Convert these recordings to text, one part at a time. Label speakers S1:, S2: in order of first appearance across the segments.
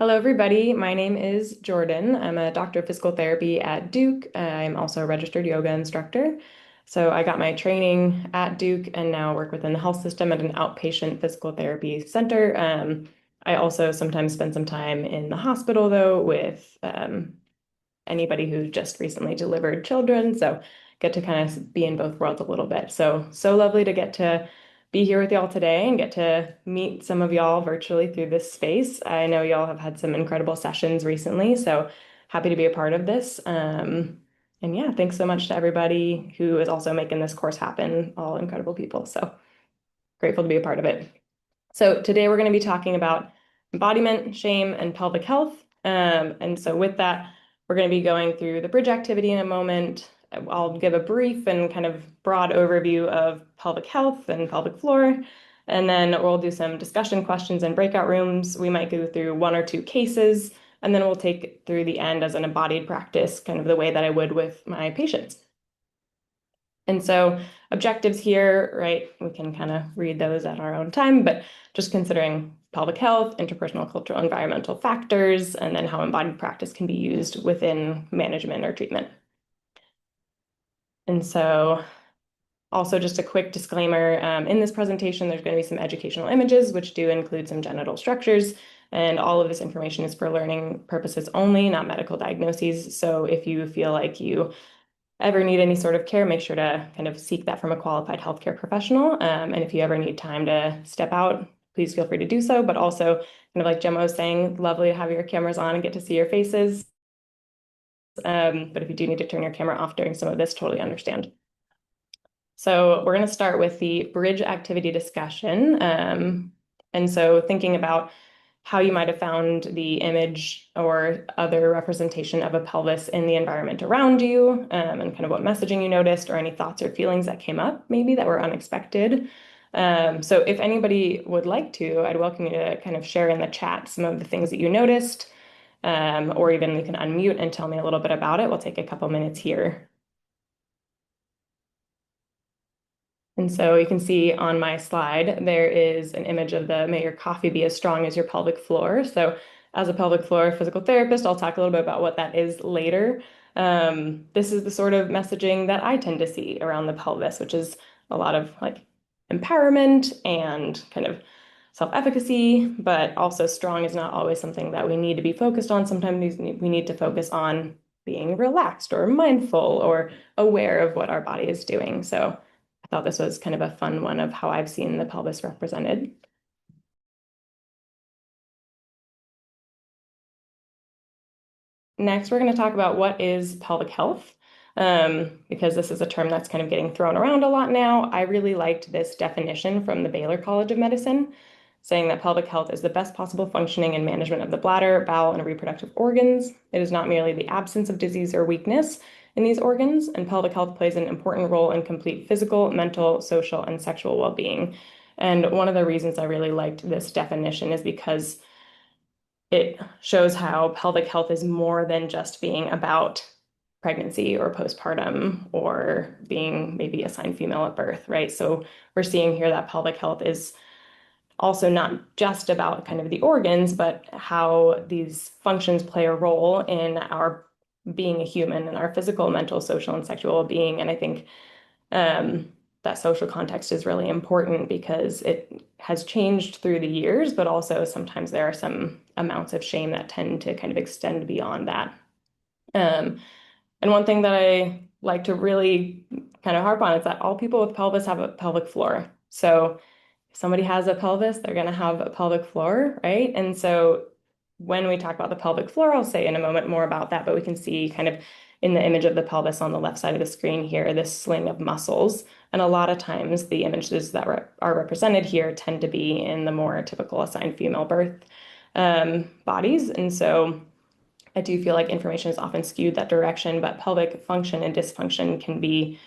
S1: Hello, everybody. My name is Jordan. I'm a doctor of physical therapy at Duke. I'm also a registered yoga instructor. So I got my training at Duke and now work within the health system at an outpatient physical therapy center. I also sometimes spend some time in the hospital, though, with anybody who just recently delivered children. So get to kind of be in both worlds a little bit. So lovely to get to be here with y'all today and get to meet some of y'all virtually through this space. I know y'all have had some incredible sessions recently, so happy to be a part of this. And yeah, thanks so much to everybody who is also making this course happen, all incredible people. So grateful to be a part of it. So today we're going to be talking about embodiment, shame, and pelvic health. And so with that, we're going to be going through the bridge activity in a moment. I'll give a brief and kind of broad overview of pelvic health and pelvic floor. And then we'll do some discussion questions in breakout rooms. We might go through one or two cases, and then we'll take it through the end as an embodied practice, kind of the way that I would with my patients. And so objectives here, right, we can kind of read those at our own time, but just considering pelvic health, interpersonal, cultural, environmental factors, and then how embodied practice can be used within management or treatment. And so also just a quick disclaimer, in this presentation, there's going to be some educational images, which do include some genital structures, and all of this information is for learning purposes only, not medical diagnoses. So if you feel like you ever need any sort of care, make sure to kind of seek that from a qualified healthcare professional. And if you ever need time to step out, please feel free to do so. But also, kind of like Gemma was saying, lovely to have your cameras on and get to see your faces. But if you do need to turn your camera off during some of this, totally understand. So we're going to start with the bridge activity discussion. And so thinking about how you might have found the image or other representation of a pelvis in the environment around you, and kind of what messaging you noticed or any thoughts or feelings that came up maybe that were unexpected. So if anybody would like to, I'd welcome you to kind of share in the chat some of the things that you noticed, or even you can unmute and tell me a little bit about it. We'll take a couple minutes here. And so you can see on my slide, there is an image of the may your coffee be as strong as your pelvic floor. So as a pelvic floor physical therapist, I'll talk a little bit about what that is later. This is the sort of messaging that I tend to see around the pelvis, which is a lot of like empowerment and kind of self-efficacy, but also strong is not always something that we need to be focused on. Sometimes we need to focus on being relaxed or mindful or aware of what our body is doing. So I thought this was kind of a fun one of how I've seen the pelvis represented. Next, we're going to talk about what is pelvic health, because this is a term that's kind of getting thrown around a lot now. I really liked this definition from the Baylor College of Medicine, saying that pelvic health is the best possible functioning and management of the bladder, bowel, and reproductive organs. It is not merely the absence of disease or weakness in these organs, and pelvic health plays an important role in complete physical, mental, social, and sexual well-being. And one of the reasons I really liked this definition is because it shows how pelvic health is more than just being about pregnancy or postpartum or being maybe assigned female at birth, right? So we're seeing here that pelvic health is also not just about kind of the organs, but how these functions play a role in our being a human and our physical, mental, social, and sexual well-being. And I think that social context is really important because it has changed through the years, but also sometimes there are some amounts of shame that tend to kind of extend beyond that. And one thing that I like to really kind of harp on is that all people with pelvis have a pelvic floor. So if somebody has a pelvis, they're going to have a pelvic floor, right? And so when we talk about the pelvic floor, I'll say in a moment more about that, but we can see kind of in the image of the pelvis on the left side of the screen here, this sling of muscles. And a lot of times the images that are represented here tend to be in the more typical assigned female birth bodies. And so I do feel like information is often skewed that direction, but pelvic function and dysfunction can be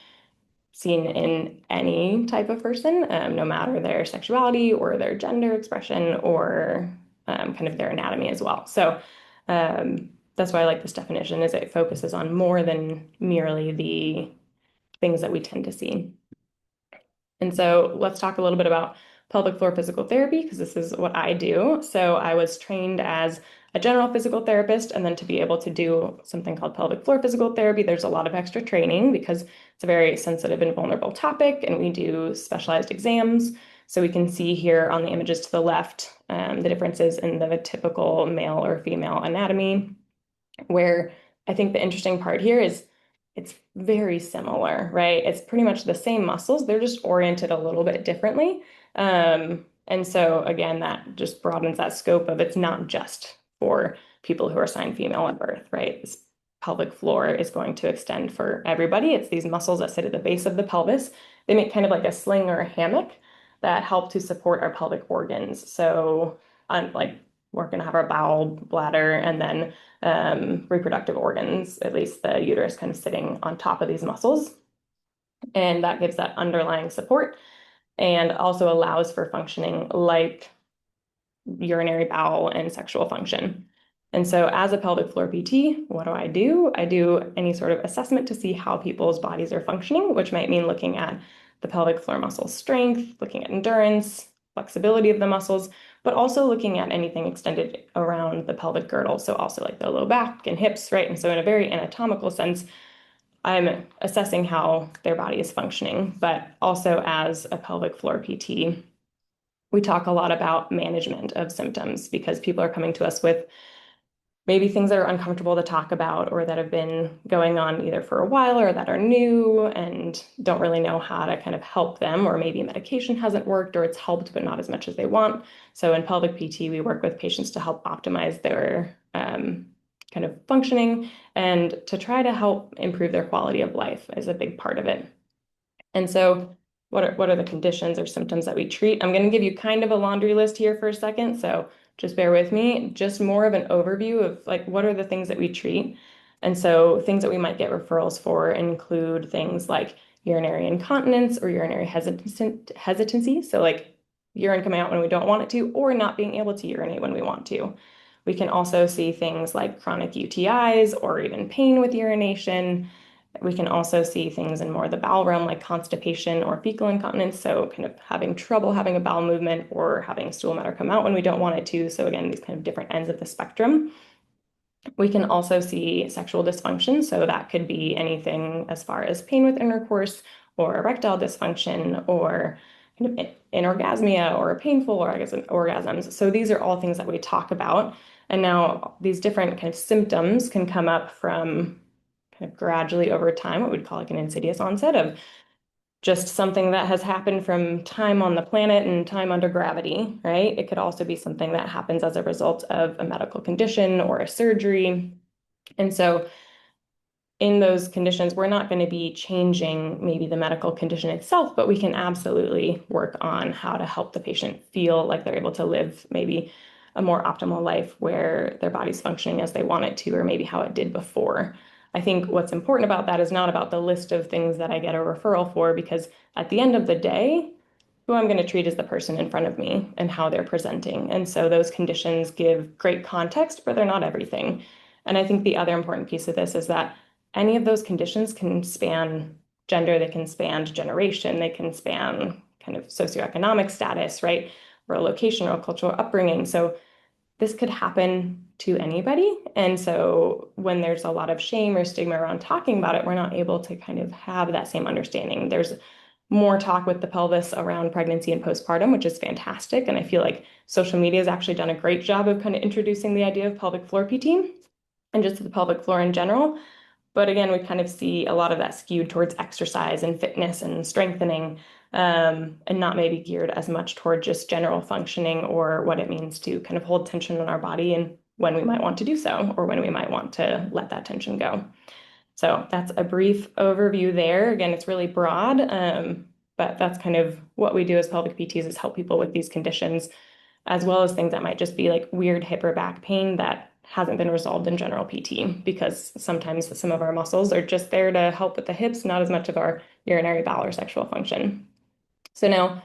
S1: seen in any type of person, no matter their sexuality or their gender expression or kind of their anatomy as well. So that's why I like this definition, is it focuses on more than merely the things that we tend to see. And so let's talk a little bit about pelvic floor physical therapy, because this is what I do. So I was trained as a general physical therapist, and then to be able to do something called pelvic floor physical therapy, there's a lot of extra training because it's a very sensitive and vulnerable topic, and we do specialized exams. So we can see here on the images to the left the differences in the typical male or female anatomy, where I think the interesting part here is it's very similar, right? It's pretty much the same muscles, they're just oriented a little bit differently. And so again, that just broadens that scope of it's not just for people who are assigned female at birth, right? This pelvic floor is going to extend for everybody. It's these muscles that sit at the base of the pelvis. They make kind of like a sling or a hammock that help to support our pelvic organs. So, like we're going to have our bowel, bladder, and then reproductive organs, at least the uterus kind of sitting on top of these muscles. And that gives that underlying support and also allows for functioning like urinary bowel and sexual function. And so as a pelvic floor PT, what do? I do any sort of assessment to see how people's bodies are functioning, which might mean looking at the pelvic floor muscle strength, looking at endurance, flexibility of the muscles, but also looking at anything extended around the pelvic girdle. So also like the low back and hips, right? And so in a very anatomical sense, I'm assessing how their body is functioning, but also as a pelvic floor PT, we talk a lot about management of symptoms because people are coming to us with maybe things that are uncomfortable to talk about or that have been going on either for a while or that are new and don't really know how to kind of help them, or maybe medication hasn't worked or it's helped but not as much as they want. So in pelvic PT, we work with patients to help optimize their kind of functioning and to try to help improve their quality of life is a big part of it. And so what are the conditions or symptoms that we treat? I'm going to give you kind of a laundry list here for a second, so just bear with me. Just more of an overview of like what are the things that we treat. And so things that we might get referrals for include things like urinary incontinence or urinary hesitancy. So like urine coming out when we don't want it to, or not being able to urinate when we want to. We can also see things like chronic UTIs or even pain with urination. We can also see things in more the bowel realm like constipation or fecal incontinence, so kind of having trouble having a bowel movement or having stool matter come out when we don't want it to. So again, these kind of different ends of the spectrum. We can also see sexual dysfunction, so that could be anything as far as pain with intercourse or erectile dysfunction or kind of anorgasmia or painful orgasms. So these are all things that we talk about. And now these different kind of symptoms can come up from kind of gradually over time, what we'd call like an insidious onset of just something that has happened from time on the planet and time under gravity, right? It could also be something that happens as a result of a medical condition or a surgery. And so in those conditions, we're not going to be changing maybe the medical condition itself, but we can absolutely work on how to help the patient feel like they're able to live maybe a more optimal life where their body's functioning as they want it to, or maybe how it did before. I think what's important about that is not about the list of things that I get a referral for, because at the end of the day, who I'm going to treat is the person in front of me and how they're presenting. And so those conditions give great context, but they're not everything. And I think the other important piece of this is that any of those conditions can span gender, they can span generation, they can span kind of socioeconomic status, right? Or location or cultural upbringing. So this could happen to anybody. And so when there's a lot of shame or stigma around talking about it, we're not able to kind of have that same understanding. There's more talk with the pelvis around pregnancy and postpartum, which is fantastic. And I feel like social media has actually done a great job of kind of introducing the idea of pelvic floor PT and just the pelvic floor in general. But again, we kind of see a lot of that skewed towards exercise and fitness and strengthening, and not maybe geared as much toward just general functioning or what it means to kind of hold tension in our body and when we might want to do so or when we might want to let that tension go. So that's a brief overview there. Again, it's really broad, but that's kind of what we do as pelvic PTs is help people with these conditions, as well as things that might just be like weird hip or back pain that hasn't been resolved in general PT, because sometimes some of our muscles are just there to help with the hips, not as much of our urinary bowel or sexual function. So now,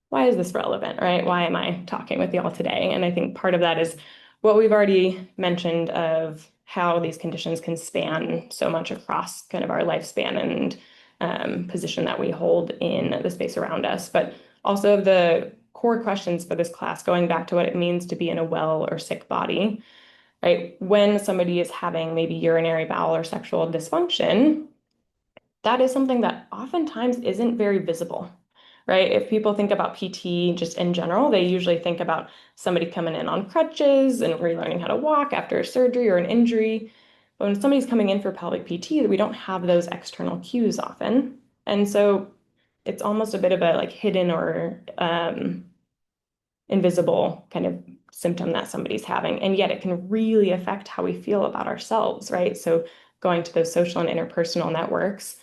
S1: why is this relevant, right? Why am I talking with y'all today? And I think part of that is what we've already mentioned of how these conditions can span so much across kind of our lifespan and position that we hold in the space around us, but also the core questions for this class, going back to what it means to be in a well or sick body. right? When somebody is having maybe urinary bowel or sexual dysfunction, that is something that oftentimes isn't very visible, right? If people think about PT just in general, they usually think about somebody coming in on crutches and relearning how to walk after a surgery or an injury. But when somebody's coming in for pelvic PT, we don't have those external cues often. And so it's almost a bit of a like hidden or invisible kind of symptom that somebody's having. And yet it can really affect how we feel about ourselves, right? So going to those social and interpersonal networks,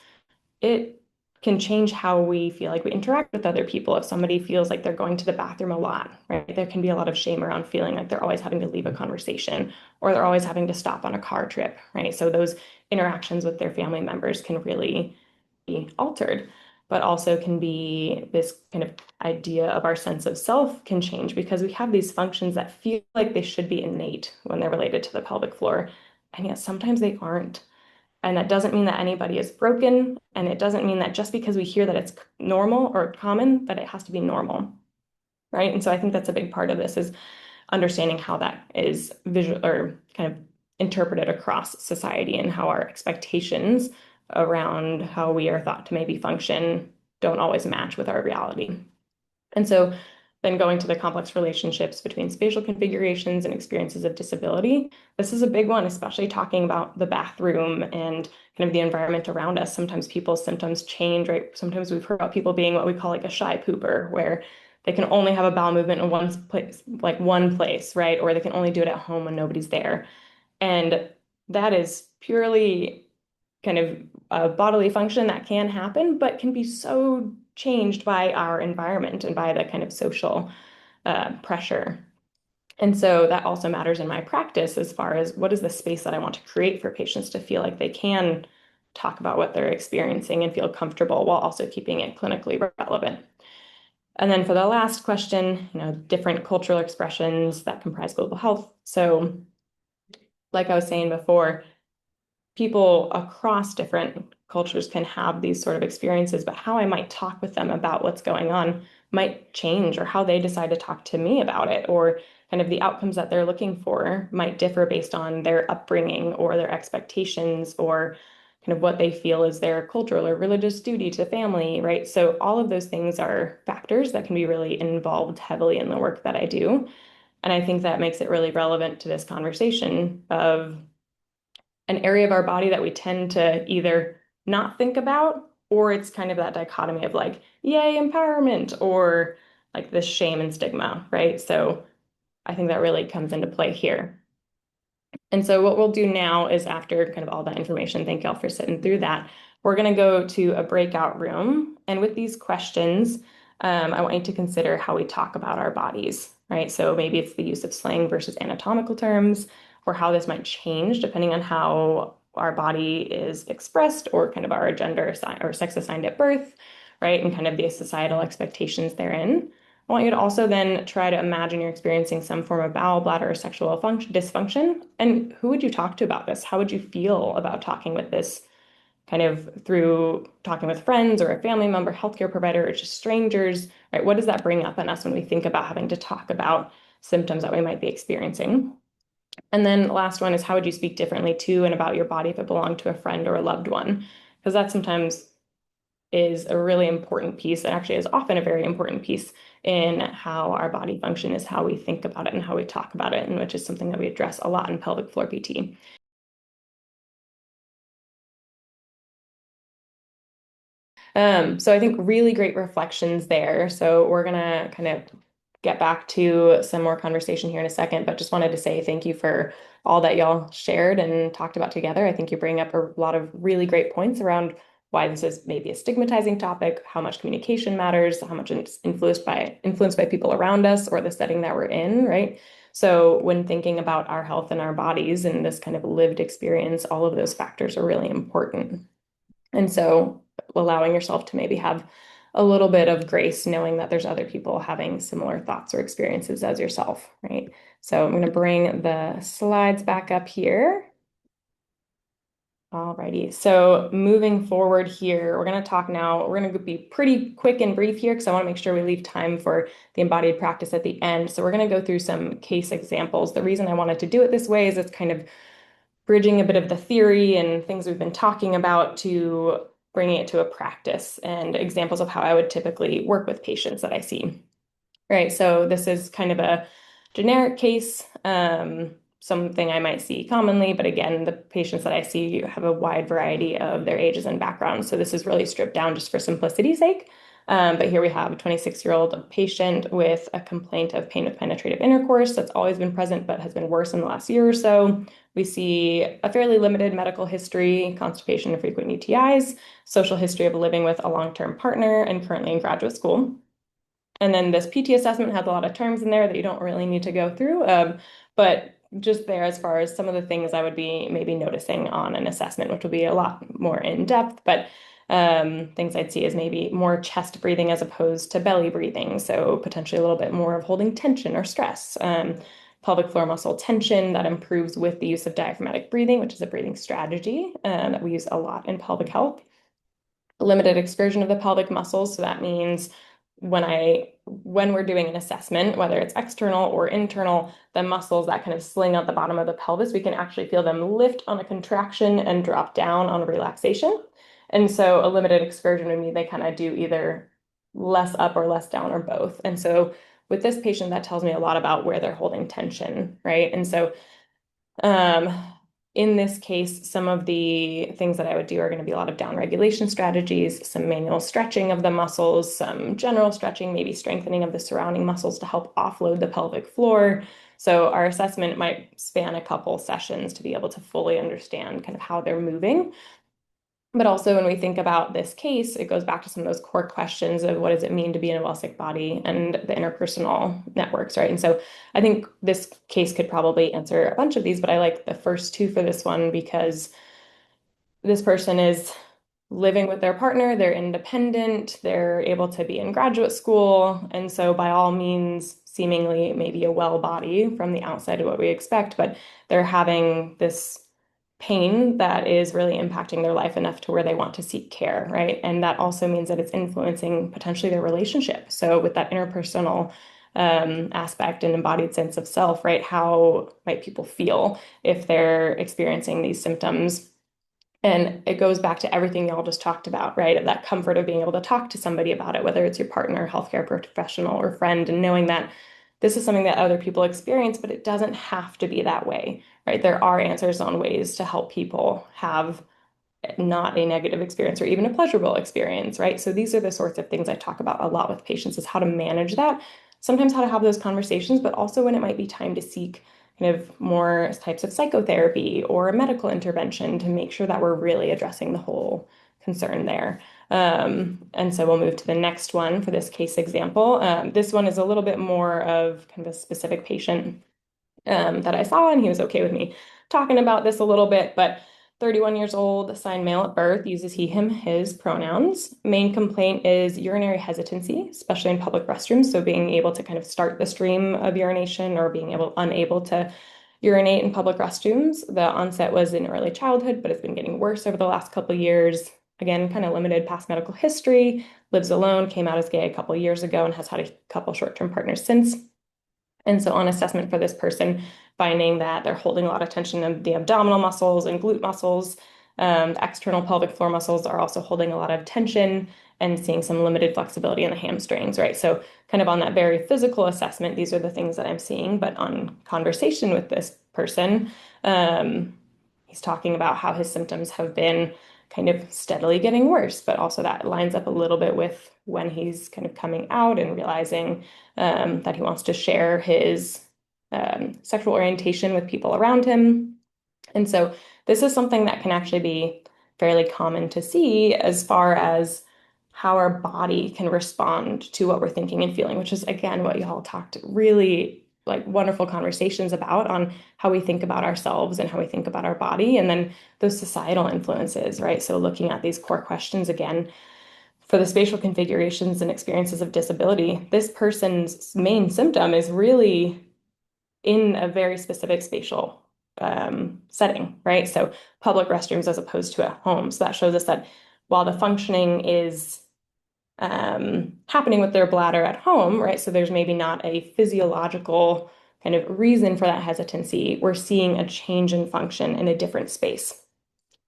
S1: it can change how we feel like we interact with other people. If somebody feels like they're going to the bathroom a lot, right? There can be a lot of shame around feeling like they're always having to leave a conversation or they're always having to stop on a car trip, right? So those interactions with their family members can really be altered, but also can be this kind of idea of our sense of self can change because we have these functions that feel like they should be innate when they're related to the pelvic floor. And yet sometimes they aren't. And that doesn't mean that anybody is broken. And it doesn't mean that just because we hear that it's normal or common, that it has to be normal, right? And so I think that's a big part of this is understanding how that is visual or kind of interpreted across society and how our expectations around how we are thought to maybe function don't always match with our reality. And so then going to the complex relationships between spatial configurations and experiences of disability, this is a big one, especially talking about the bathroom and kind of the environment around us. Sometimes people's symptoms change, right? Sometimes we've heard about people being what we call like a shy pooper, where they can only have a bowel movement in one place, like one place, right? Or they can only do it at home when nobody's there. And that is purely kind of a bodily function that can happen, but can be so changed by our environment and by the kind of social pressure. And so that also matters in my practice as far as what is the space that I want to create for patients to feel like they can talk about what they're experiencing and feel comfortable while also keeping it clinically relevant. And then for the last question, different cultural expressions that comprise global health. So, like I was saying before, people across different cultures can have these sort of experiences, but how I might talk with them about what's going on might change, or how they decide to talk to me about it, or kind of the outcomes that they're looking for might differ based on their upbringing or their expectations or kind of what they feel is their cultural or religious duty to family, right? So all of those things are factors that can be really involved heavily in the work that I do. And I think that makes it really relevant to this conversation of an area of our body that we tend to either not think about, or it's kind of that dichotomy of like, yay, empowerment, or like this shame and stigma, right? So I think that really comes into play here. And so what we'll do now is, after kind of all that information, thank y'all for sitting through that, we're going to go to a breakout room. And with these questions, I want you to consider how we talk about our bodies, right? So maybe it's the use of slang versus anatomical terms, or how this might change depending on how our body is expressed, or kind of our gender or sex assigned at birth, right? And kind of the societal expectations therein. I want you to also then try to imagine you're experiencing some form of bowel, bladder, or sexual dysfunction. And who would you talk to about this? How would you feel about talking with this, kind of through talking with friends or a family member, healthcare provider, or just strangers, right? What does that bring up in us when we think about having to talk about symptoms that we might be experiencing? And then the last one is, how would you speak differently to and about your body if it belonged to a friend or a loved one? Because that sometimes is a really important piece, and actually is often a very important piece in how our body function, is how we think about it and how we talk about it, and which is something that we address a lot in pelvic floor PT. So I think really great reflections there. So we're gonna kind of get back to some more conversation here in a second, but just wanted to say thank you for all that y'all shared and talked about together. I think you bring up a lot of really great points around why this is maybe a stigmatizing topic, how much communication matters, how much it's influenced by people around us or the setting that we're in, right? So when thinking about our health and our bodies and this kind of lived experience, all of those factors are really important. And so allowing yourself to maybe have a little bit of grace, knowing that there's other people having similar thoughts or experiences as yourself, right? So I'm going to bring the slides back up here. Alrighty, so moving forward here, we're going to talk now. We're going to be pretty quick and brief here because I want to make sure we leave time for the embodied practice at the end. So we're going to go through some case examples. The reason I wanted to do it this way is it's kind of bridging a bit of the theory and things we've been talking about to bringing it to a practice and examples of how I would typically work with patients that I see. Right, so this is kind of a generic case, something I might see commonly, but again, the patients that I see have a wide variety of their ages and backgrounds. So this is really stripped down just for simplicity's sake. But here we have a 26-year-old patient with a complaint of pain with penetrative intercourse that's always been present but has been worse in the last year or so. We see a fairly limited medical history, constipation and frequent UTIs, social history of living with a long-term partner, and currently in graduate school. And then this PT assessment has a lot of terms in there that you don't really need to go through. But just there, as far as some of the things I would be maybe noticing on an assessment, which will be a lot more in depth, but things I'd see is maybe more chest breathing as opposed to belly breathing. So potentially a little bit more of holding tension or stress. Pelvic floor muscle tension that improves with the use of diaphragmatic breathing, which is a breathing strategy that we use a lot in pelvic health. Limited excursion of the pelvic muscles. So that means when we're doing an assessment, whether it's external or internal, the muscles that kind of sling out the bottom of the pelvis, we can actually feel them lift on a contraction and drop down on a relaxation. And so a limited excursion would mean they kind of do either less up or less down or both. And so with this patient, that tells me a lot about where they're holding tension, right? And so um, in this case, some of the things that I would do are going to be a lot of down regulation strategies, some manual stretching of the muscles, some general stretching, maybe strengthening of the surrounding muscles to help offload the pelvic floor. So our assessment might span a couple sessions to be able to fully understand kind of how they're moving. But also when we think about this case, it goes back to some of those core questions of what does it mean to be in a well-sick body and the interpersonal networks, right? And so I think this case could probably answer a bunch of these, but I like the first two for this one because this person is living with their partner, they're independent, they're able to be in graduate school, and so by all means, seemingly maybe a well body from the outside of what we expect, but they're having this pain that is really impacting their life enough to where they want to seek care, right? And that also means that it's influencing potentially their relationship. So with that interpersonal aspect and embodied sense of self, right? How might people feel if they're experiencing these symptoms? And it goes back to everything y'all just talked about, right? That comfort of being able to talk to somebody about it, whether it's your partner, healthcare professional, or friend, and knowing that this is something that other people experience, but it doesn't have to be that way, right? There are answers on ways to help people have not a negative experience or even a pleasurable experience, right? So these are the sorts of things I talk about a lot with patients is how to manage that, sometimes how to have those conversations, but also when it might be time to seek kind of more types of psychotherapy or a medical intervention to make sure that we're really addressing the whole concern there. And so we'll move to the next one for this case example. This one is a little bit more of kind of a specific patient that I saw, and he was okay with me talking about this a little bit, but 31 years old, assigned male at birth, uses he, him, his pronouns. Main complaint is urinary hesitancy, especially in public restrooms. So being able to kind of start the stream of urination or being unable to urinate in public restrooms. The onset was in early childhood, but it's been getting worse over the last couple of years. Again, kind of limited past medical history, lives alone, came out as gay a couple of years ago and has had a couple short-term partners since. And so on assessment for this person, finding that they're holding a lot of tension in the abdominal muscles and glute muscles. The external pelvic floor muscles are also holding a lot of tension and seeing some limited flexibility in the hamstrings, right? So kind of on that very physical assessment, these are the things that I'm seeing. But on conversation with this person, he's talking about how his symptoms have been kind of steadily getting worse, but also that lines up a little bit with when he's kind of coming out and realizing that he wants to share his sexual orientation with people around him. And so this is something that can actually be fairly common to see as far as how our body can respond to what we're thinking and feeling, which is again what y'all talked really like wonderful conversations about on how we think about ourselves and how we think about our body, and then those societal influences, right? So looking at these core questions again, for the spatial configurations and experiences of disability, this person's main symptom is really in a very specific spatial setting, right? So public restrooms as opposed to at home. So that shows us that while the functioning is happening with their bladder at home, right? So there's maybe not a physiological kind of reason for that hesitancy. We're seeing a change in function in a different space.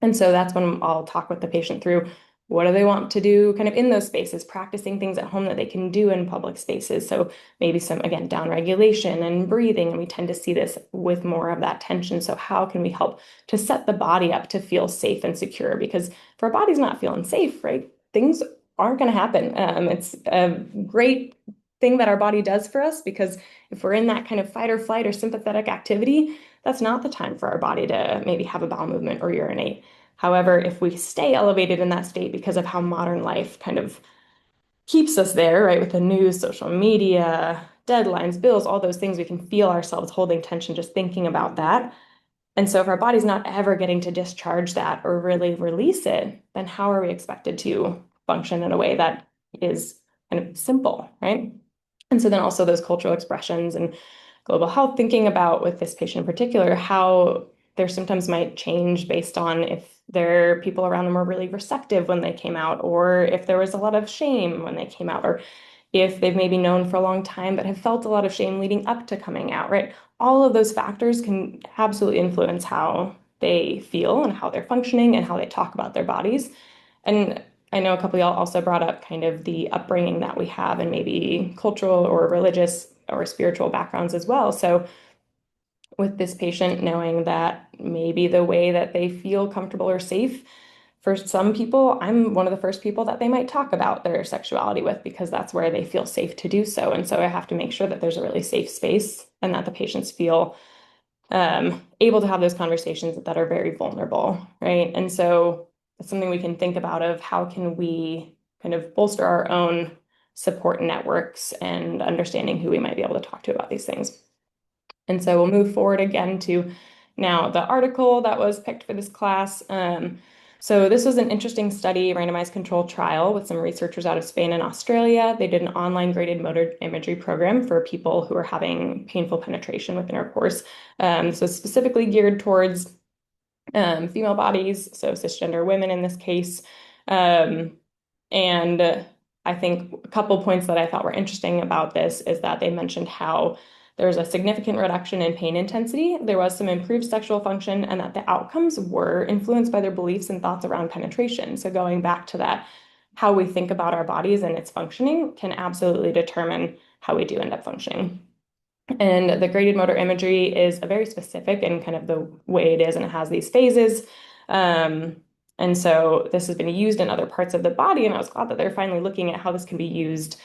S1: And so that's when I'll talk with the patient through what do they want to do kind of in those spaces, practicing things at home that they can do in public spaces. So maybe some, again, down regulation and breathing. And we tend to see this with more of that tension. So how can we help to set the body up to feel safe and secure? Because if our body's not feeling safe, right, things aren't going to happen. It's a great thing that our body does for us because if we're in that kind of fight or flight or sympathetic activity, that's not the time for our body to maybe have a bowel movement or urinate. However, if we stay elevated in that state because of how modern life kind of keeps us there, right, with the news, social media, deadlines, bills, all those things, we can feel ourselves holding tension just thinking about that. And so if our body's not ever getting to discharge that or really release it, then how are we expected to function in a way that is kind of simple, right? And so then also those cultural expressions and global health, thinking about with this patient in particular, how their symptoms might change based on if their people around them were really receptive when they came out, or if there was a lot of shame when they came out, or if they've maybe known for a long time but have felt a lot of shame leading up to coming out, right? All of those factors can absolutely influence how they feel and how they're functioning and how they talk about their bodies. And I know a couple of y'all also brought up kind of the upbringing that we have and maybe cultural or religious or spiritual backgrounds as well. So with this patient, knowing that maybe the way that they feel comfortable or safe, for some people, I'm one of the first people that they might talk about their sexuality with because that's where they feel safe to do so. And so I have to make sure that there's a really safe space and that the patients feel able to have those conversations that are very vulnerable, right? And so it's something we can think about of how can we kind of bolster our own support networks and understanding who we might be able to talk to about these things. And so we'll move forward again to now the article that was picked for this class. So this was an interesting study, randomized controlled trial with some researchers out of Spain and Australia. They did an online graded motor imagery program for people who are having painful penetration with intercourse. So specifically geared towards female bodies, so cisgender women in this case. And I think a couple points that I thought were interesting about this is that they mentioned how there's a significant reduction in pain intensity. There was some improved sexual function, and that the outcomes were influenced by their beliefs and thoughts around penetration. So going back to that, how we think about our bodies and its functioning can absolutely determine how we do end up functioning. And the graded motor imagery is a very specific in kind of the way it is, and it has these phases. And so this has been used in other parts of the body, and I was glad that they're finally looking at how this can be used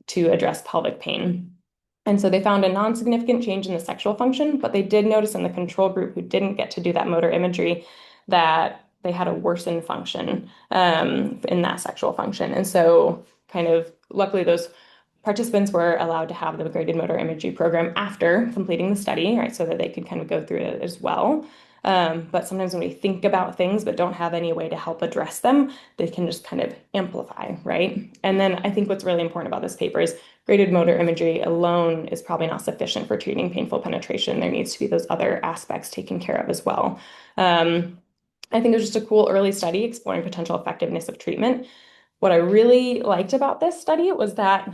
S1: to address pelvic pain. And so they found a non-significant change in the sexual function, but they did notice in the control group who didn't get to do that motor imagery that they had a worsened function in that sexual function. And so kind of luckily those participants were allowed to have the graded motor imagery program after completing the study, right, so that they could kind of go through it as well. But sometimes when we think about things but don't have any way to help address them, they can just kind of amplify, right? And then I think what's really important about this paper is graded motor imagery alone is probably not sufficient for treating painful penetration. There needs to be those other aspects taken care of as well. I think it was just a cool early study exploring potential effectiveness of treatment. What I really liked about this study was that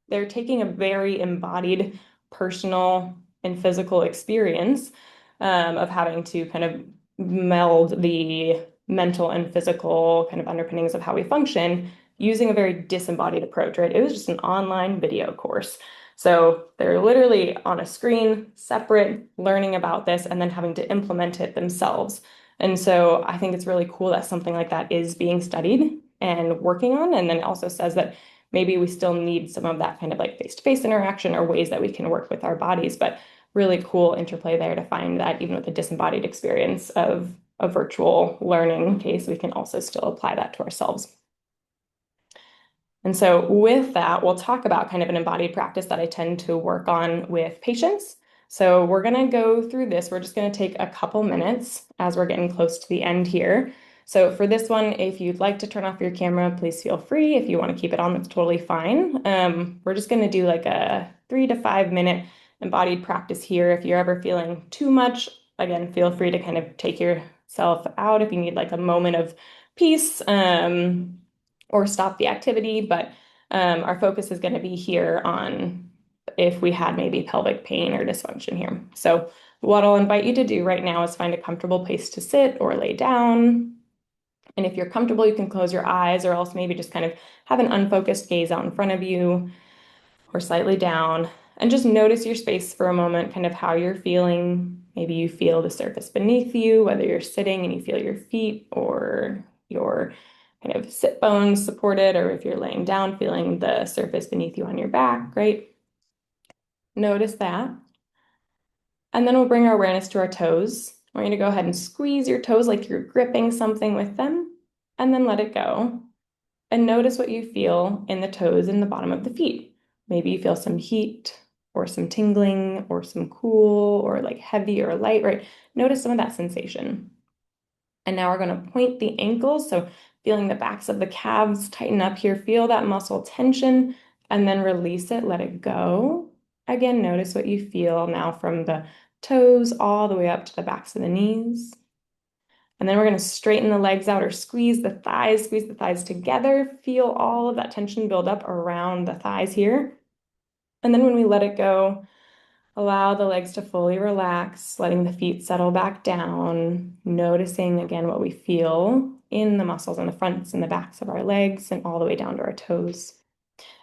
S1: they're taking a very embodied personal and physical experience of having to kind of meld the mental and physical kind of underpinnings of how we function using a very disembodied approach, right? It was just an online video course. So they're literally on a screen, separate, learning about this, and then having to implement it themselves. And so I think it's really cool that something like that is being studied and working on. And then it also says that maybe we still need some of that kind of like face-to-face interaction or ways that we can work with our bodies, but really cool interplay there to find that even with a disembodied experience of a virtual learning case, we can also still apply that to ourselves. And so with that, we'll talk about kind of an embodied practice that I tend to work on with patients. So we're going to go through this. We're just going to take a couple minutes as we're getting close to the end here. So for this one, if you'd like to turn off your camera, please feel free. If you want to keep it on, that's totally fine. We're just going to do like a 3 to 5 minute embodied practice here. If you're ever feeling too much again, feel free to kind of take yourself out if you need like a moment of peace, or stop the activity. But our focus is going to be here on if we had maybe pelvic pain or dysfunction here. So what I'll invite you to do right now is find a comfortable place to sit or lay down. And if you're comfortable, you can close your eyes, or else maybe just kind of have an unfocused gaze out in front of you or slightly down. And just notice your space for a moment, kind of how you're feeling. Maybe you feel the surface beneath you, whether you're sitting and you feel your feet or your kind of sit bones supported, or if you're laying down, feeling the surface beneath you on your back, right? Notice that. And then we'll bring our awareness to our toes. I want you to go ahead and squeeze your toes like you're gripping something with them, and then let it go. And notice what you feel in the toes and the bottom of the feet. Maybe you feel some heat or some tingling or some cool or like heavy or light, right? Notice some of that sensation. And now we're going to point the ankles. So feeling the backs of the calves tighten up here. Feel that muscle tension and then release it. Let it go. Again, notice what you feel now from the toes all the way up to the backs of the knees. And then we're going to straighten the legs out or squeeze the thighs together. Feel all of that tension build up around the thighs here. And then when we let it go, allow the legs to fully relax, letting the feet settle back down, noticing again what we feel in the muscles on the fronts and the backs of our legs and all the way down to our toes.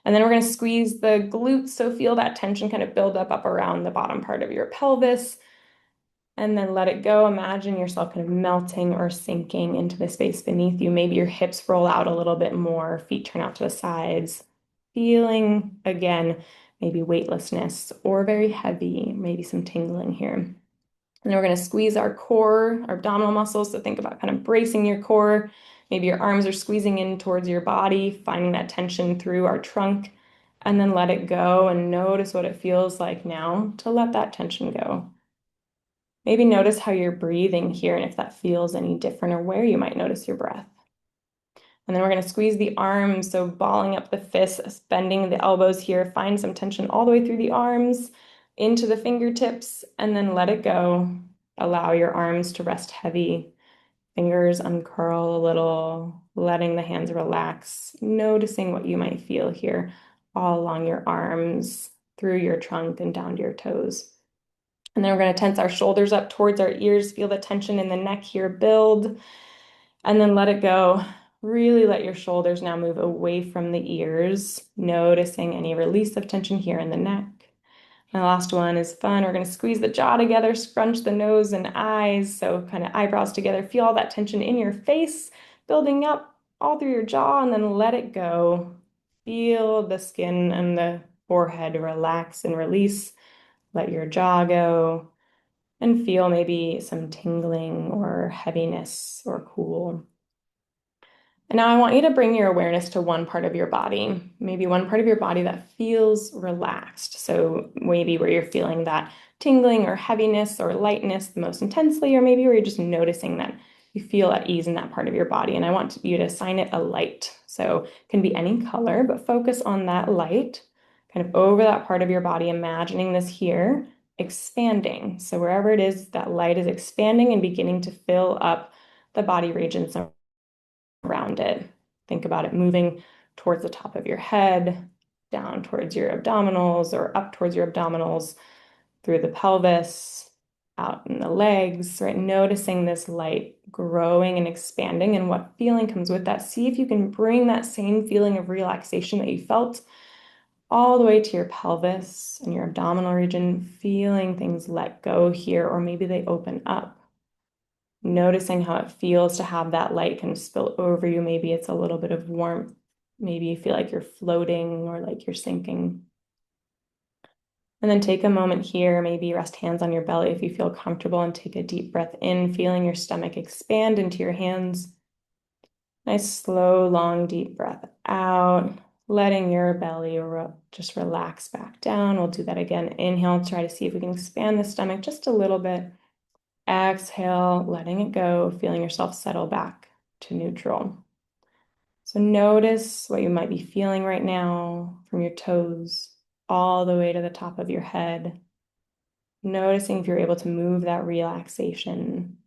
S1: And then we're going to squeeze the glutes. So feel that tension kind of build up around the bottom part of your pelvis. And then let it go. Imagine yourself kind of melting or sinking into the space beneath you. Maybe your hips roll out a little bit more, feet turn out to the sides. Feeling, again, maybe weightlessness or very heavy, maybe some tingling here. And then we're going to squeeze our core, our abdominal muscles. So think about kind of bracing your core. Maybe your arms are squeezing in towards your body, finding that tension through our trunk. And then let it go and notice what it feels like now to let that tension go. Maybe notice how you're breathing here and if that feels any different or where you might notice your breath. And then we're going to squeeze the arms, so balling up the fists, bending the elbows here, find some tension all the way through the arms, into the fingertips, and then let it go. Allow your arms to rest heavy. Fingers uncurl a little, letting the hands relax, noticing what you might feel here all along your arms, through your trunk and down to your toes. And then we're going to tense our shoulders up towards our ears. Feel the tension in the neck here build. And then let it go. Really let your shoulders now move away from the ears, noticing any release of tension here in the neck. And the last one is fun. We're going to squeeze the jaw together, scrunch the nose and eyes. So kind of eyebrows together. Feel all that tension in your face, building up all through your jaw, and then let it go. Feel the skin and the forehead relax and release. Let your jaw go and feel maybe some tingling or heaviness or cool. And now I want you to bring your awareness to one part of your body, maybe one part of your body that feels relaxed. So maybe where you're feeling that tingling or heaviness or lightness the most intensely, or maybe where you're just noticing that you feel at ease in that part of your body. And I want you to assign it a light. So it can be any color, but focus on that light, kind of over that part of your body, imagining this here expanding. So wherever it is, that light is expanding and beginning to fill up the body regions around it. Think about it moving towards the top of your head, down towards your abdominals, or up towards your abdominals, through the pelvis, out in the legs, right? Noticing this light growing and expanding and what feeling comes with that. See if you can bring that same feeling of relaxation that you felt all the way to your pelvis and your abdominal region, feeling things let go here, or maybe they open up. Noticing how it feels to have that light kind of spill over you. Maybe it's a little bit of warmth. Maybe you feel like you're floating or like you're sinking. And then take a moment here, maybe rest hands on your belly if you feel comfortable, and take a deep breath in, feeling your stomach expand into your hands. Nice, slow, long, deep breath out, letting your belly just relax back down. We'll do that again. Inhale, try to see if we can expand the stomach just a little bit. Exhale, letting it go, feeling yourself settle back to neutral. So notice what you might be feeling right now from your toes all the way to the top of your head. Noticing if you're able to move that relaxation.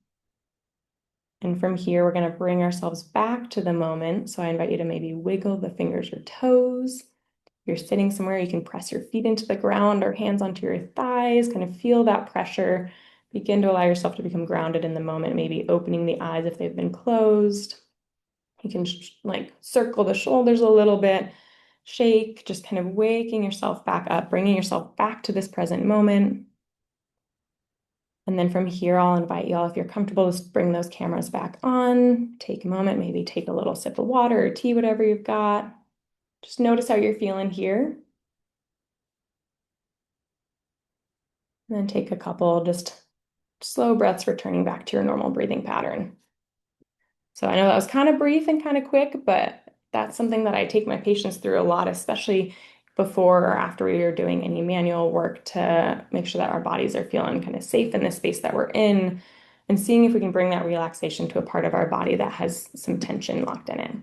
S1: And from here, we're going to bring ourselves back to the moment. So I invite you to maybe wiggle the fingers or toes. If you're sitting somewhere, you can press your feet into the ground or hands onto your thighs, kind of feel that pressure. Begin to allow yourself to become grounded in the moment, maybe opening the eyes if they've been closed. You can like circle the shoulders a little bit, shake, just kind of waking yourself back up, bringing yourself back to this present moment. And then from here, I'll invite y'all, if you're comfortable, just bring those cameras back on. Take a moment, maybe take a little sip of water or tea, whatever you've got. Just notice how you're feeling here. And then take a couple just slow breaths, returning back to your normal breathing pattern. So I know that was kind of brief and kind of quick, but that's something that I take my patients through a lot, especially before or after we are doing any manual work to make sure that our bodies are feeling kind of safe in the space that we're in and seeing if we can bring that relaxation to a part of our body that has some tension locked in it.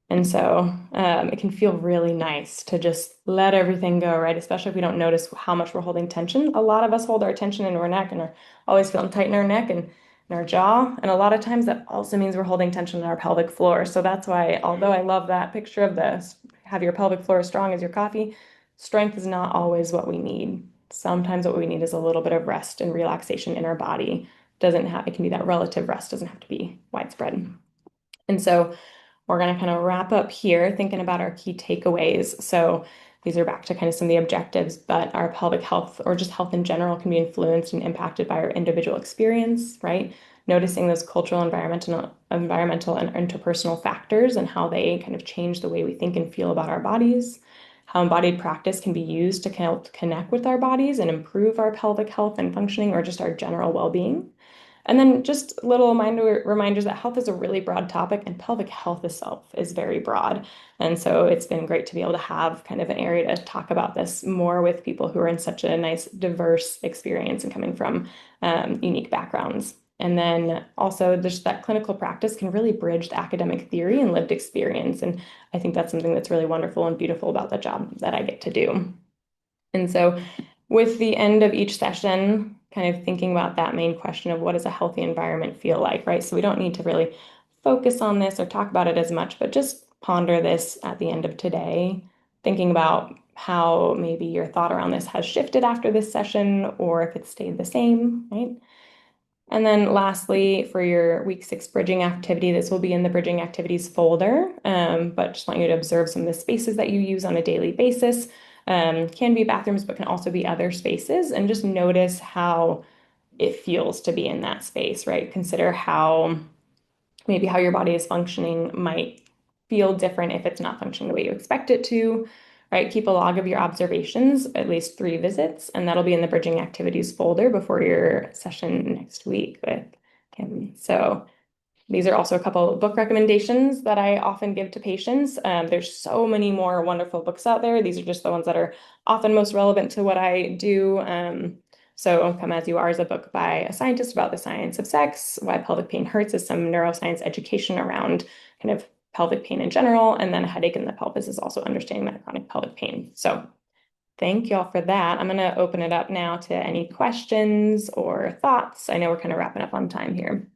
S1: And so it can feel really nice to just let everything go, right? Especially if we don't notice how much we're holding tension. A lot of us hold our tension in our neck and are always feeling tight in our neck and in our jaw. And a lot of times that also means we're holding tension in our pelvic floor. So that's why, although I love that picture of this, have your pelvic floor as strong as your coffee, strength is not always what we need. Sometimes what we need is a little bit of rest and relaxation in our body. Doesn't have, it can be that relative rest, doesn't have to be widespread. And so we're going to kind of wrap up here thinking about our key takeaways. So these are back to kind of some of the objectives, but our pelvic health or just health in general can be influenced and impacted by our individual experience, right? Noticing those cultural, environmental, and interpersonal factors and how they kind of change the way we think and feel about our bodies. How embodied practice can be used to help connect with our bodies and improve our pelvic health and functioning or just our general well-being. And then just little reminders that health is a really broad topic and pelvic health itself is very broad. And so it's been great to be able to have kind of an area to talk about this more with people who are in such a nice, diverse experience and coming from unique backgrounds. And then also just that clinical practice can really bridge the academic theory and lived experience. And I think that's something that's really wonderful and beautiful about the job that I get to do. And so with the end of each session, kind of thinking about that main question of what does a healthy environment feel like, right? So we don't need to really focus on this or talk about it as much, but just ponder this at the end of today, thinking about how maybe your thought around this has shifted after this session or if it's stayed the same, right? And then lastly, for your week 6 bridging activity, this will be in the bridging activities folder, but just want you to observe some of the spaces that you use on a daily basis. Can be bathrooms, but can also be other spaces, and just notice how it feels to be in that space, right? Consider how maybe how your body is functioning might feel different if it's not functioning the way you expect it to, right? Keep a log of your observations, at least 3 visits, and that'll be in the bridging activities folder before your session next week with Kim. So these are also a couple of book recommendations that I often give to patients. There's so many more wonderful books out there. These are just the ones that are often most relevant to what I do. So Come As You Are is a book by a scientist about the science of sex. Why Pelvic Pain Hurts is some neuroscience education around kind of pelvic pain in general. And then Headache in the Pelvis is also understanding that chronic pelvic pain. So thank y'all for that. I'm going to open it up now to any questions or thoughts. I know we're kind of wrapping up on time here.